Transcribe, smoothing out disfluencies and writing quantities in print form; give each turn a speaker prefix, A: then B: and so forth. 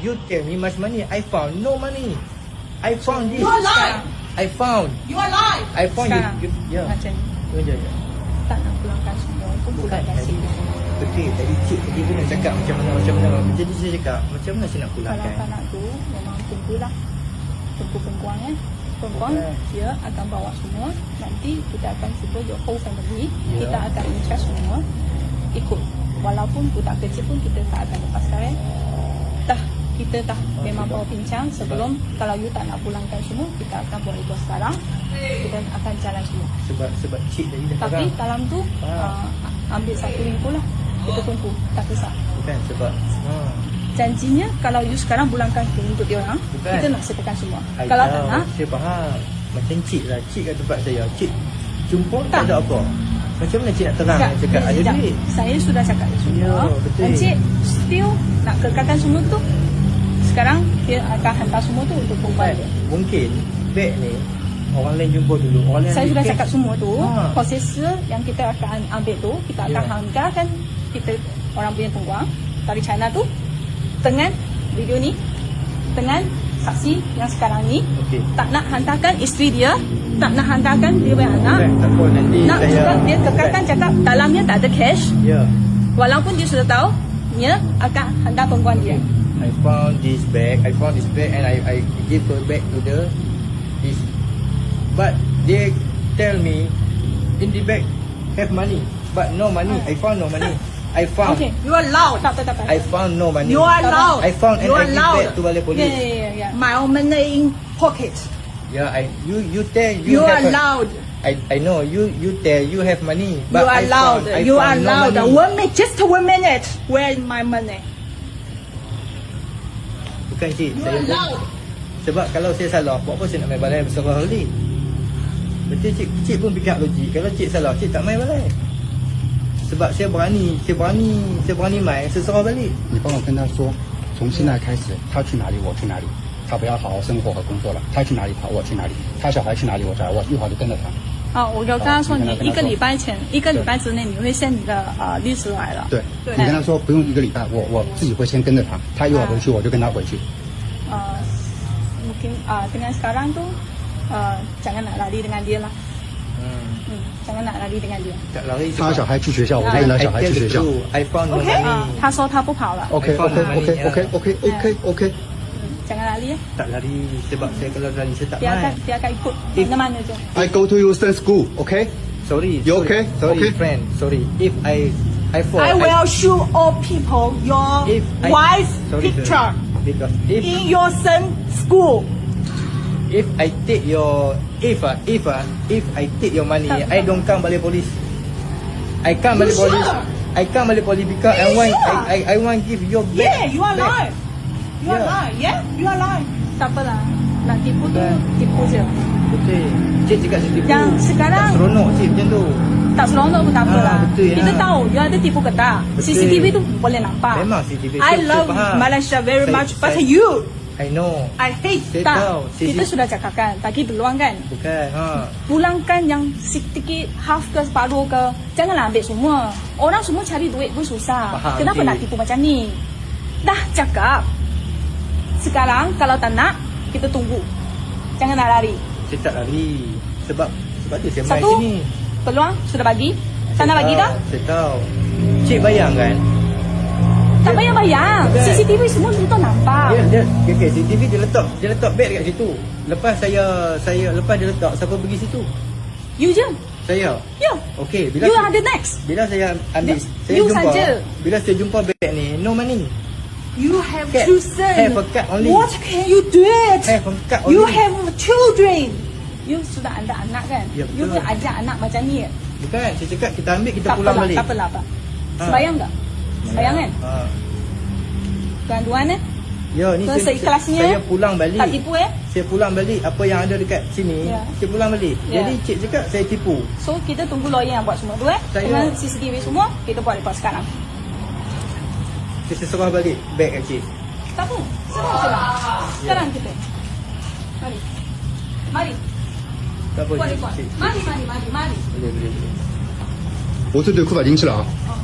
A: You tell me much money. I found no money. I found this.
B: You are lying.
A: I found.
B: You are lying.
A: I found
C: Sekarang
A: you. Yeah.
C: macam ni,
A: Ya.
C: tak nak pulangkan semua pun pulangkan
A: Tadi,
C: sini.
A: betul. Tadi cik tadi pun nak cakap macam mana. Jadi saya cakap macam mana saya nak
C: Kalau
A: pulangkan.
C: tak nak tu memang tunggulah, tunggu perempuan perempuan
A: Okay.
C: dia akan bawa semua. Nanti kita akan cuba your whole family,
A: Ya.
C: kita akan in-charge semua ikut. Walaupun budak kecil pun kita tak akan lepaskan. Kita dah memang bawa bincang sebelum, kalau you tak nak pulangkan semua, kita akan buat itu sekarang. Kita akan jalan semua.
A: Sebab cik tadi dah
C: Tapi
A: cakap.
C: dalam tu ambil 1 minggu lah. Kita tunggu, tak kisah.
A: Bukan sebab
C: Janjinya kalau you sekarang pulangkan untuk dia orang,
A: Bukan.
C: kita nak setelkan semua.
A: I
C: Kalau
A: tahu,
C: tak nak,
A: saya faham. Macam cik lah. Cik kat tempat saya. Cik jumpa
C: Tak.
A: tak ada apa. Macam mana cik nak terang
C: sekejap,
A: nak cakap ada
C: sekejap.
A: duit?
C: Saya sudah cakap semua.
A: Ya, betul.
C: Encik still nak kekalkan semua tu. Sekarang dia akan hantar semua tu untuk perempuan dia.
A: Mungkin beg ni orang lain jumpa dulu. Orang lain
C: Saya
A: ambil
C: sudah
A: beg.
C: cakap semua tu.
A: Ha.
C: Prosesor yang kita akan ambil tu, kita akan
A: Ya.
C: hantarkan kita orang punya peguam dari China tu dengan video ni, dengan saksi yang sekarang ni.
A: Okey.
C: Tak nak hantarkan isteri dia, tak nak hantarkan dia punya anak.
A: Bukan, tak apa nanti
C: Nak
A: saya
C: juga dia kekalkan cakap dalamnya tak ada cash.
A: Ya.
C: Walaupun dia sudah tahu, dia akan hantar perempuan dia.
A: I found this bag and I give her back to this. But they tell me in the bag have money, but no money. I found no money. I found.
C: Okay.
B: You are loud.
C: Tak.
A: I found no money.
B: You are loud.
A: I found and
B: You
A: I
B: are
A: give
B: loud.
A: back to Balai Polis.
C: Yeah.
B: My own money in pocket.
A: Yeah, you tell
B: You are
A: have a-
B: loud.
A: I know you tell you have money, but
B: You are
A: I
B: loud.
A: found, I
B: You are
A: found no
B: loud.
A: money.
B: Just 1 minute. Where is my money?
A: Bukan cik,
B: You
A: saya
B: are
A: pun,
B: loud.
A: sebab kalau saya salah, buat apa saya nak main balai berserah balik? Betul cik pun fikir logik. Kalau cik salah, cik tak main balai. Sebab saya berani main serah balik.
D: 你帮我跟他说，从现在开始，他去哪里我去哪里，他不要好好生活和工作了，他去哪里跑我去哪里，他小孩去哪里我去哪里，我一会儿就跟着他。
C: 我就跟他说，
D: 好
C: 你
D: 你跟他说
C: 一个礼拜之内，你会先你的律师来了。
D: 对，
B: 对
D: 你跟他说不用1个礼拜，我自己会先跟着他，他一会儿回去我就跟他回去。
C: Mungkin dengan sekarang tu jangan nak lari dengan dia lah. Jangan nak lari dengan dia.
A: Tak lari
D: 他小孩去学校，我就
A: I
D: 跟他小孩
A: tell
D: 去
A: the
D: 学校。
A: truth, I found no
B: Okay.
A: money.
C: 他说他不跑了。
D: OK OK OK OK OK OK OK。
C: Jangan lari ya.
A: Tak lari sebab saya kalau lari saya tak
C: Dia akan
A: main.
C: ikut
A: If-
C: mana-mana je.
D: I go to Houston school. OK。
A: Sorry.
D: You okay?
A: Sorry,
D: Okay.
A: friend. Sorry. If I fall,
B: I will show all people your
A: If I-
B: wife's
A: Sorry,
B: picture
A: because if
B: in your son's school.
A: I take your if I take your money,
C: Tak.
A: I don't come Balai Polis. I come
B: You
A: Balai Polis.
B: sure?
A: I come Balai Polis because
B: Are you
A: I want
B: sure?
A: I want give your back.
B: Yeah, you are
A: back.
B: lying. You are
A: Yeah.
B: lying. Yeah, you are lying.
C: Tak apalah. Nak tipu tu
A: Bukan.
C: tipu je.
A: Betul. Cik cakap saya tipu.
C: Yang sekarang-
A: tak seronok cik macam tu.
C: Tak seronok pun tak apalah.
A: betul, ya.
C: Kita tahu dia ada tipu ke tak.
A: Betul.
C: CCTV tu boleh nampak.
A: Memang CCTV.
B: I
A: saya
B: love
A: faham.
B: Malaysia very
A: Saya-
B: much, but
A: saya-
B: you,
A: I know.
B: I hate.
A: Saya
C: Tak.
A: tahu.
C: Kita sudah cakapkan. Bagi peluang kan.
A: Bukan.
C: Pulangkan yang sedikit half ke separuh ke. Janganlah ambil semua. Orang semua cari duit pun susah.
A: Faham,
C: Kenapa
A: Cik.
C: nak tipu macam ni? Dah cakap. Sekarang kalau tak nak, kita tunggu. Jangan nak lari.
A: Saya tak lari. Sebab tu saya main
C: Satu,
A: sini.
C: peluang sudah bagi. Tak
A: Saya
C: nak bagi
A: tahu,
C: dah?
A: Saya tahu. Cik bayang kan?
C: Tak payah bayang.
A: Bukan.
C: CCTV semua kita nampak.
A: Dia okay, CCTV dia letak beg dekat situ. Lepas lepas dia letak, siapa pergi situ?
C: You je.
A: Saya.
C: You.
A: Okey,
C: You are the next.
A: bila saya ambil, saya
C: You
A: jumpa.
C: saja.
A: Bila saya jumpa beg ni, no money.
B: You have
A: Cat.
B: two sons.
A: Have a cat only.
B: What can you do it?
A: Have a cat
B: You
A: only.
B: have children.
C: You sudah ada anak kan?
A: Ya,
C: You
A: betul.
C: pun ajak anak macam ni.
A: Bukan, saya cakap kita ambil, kita
C: Tak
A: pulang
C: apalah,
A: balik.
C: tak apalah, Pak.
A: Ha.
C: Sembayang tak? Sembayang kan?
A: Ha.
C: Tuan-tuan
A: Ya, ni
C: So, seikhlasnya,
A: saya pulang balik.
C: tak tipu
A: Saya pulang balik apa yang ada dekat sini,
C: Ya.
A: saya pulang balik.
C: Ya.
A: Jadi cik cakap saya tipu.
C: So kita tunggu lawyer yang buat semua tu
A: Saya-
C: Dengan CCTV semua, kita buat report sekarang.
A: Saya serah balik beg kat cik.
C: Tak apa, serang je lah. Sekarang kita. Mari. Mari.
A: Tak apa
C: Buat
A: cik.
C: report.
A: Cik.
C: Mari.
A: Boleh.
D: 我这对裤衩进去了啊。
C: 哦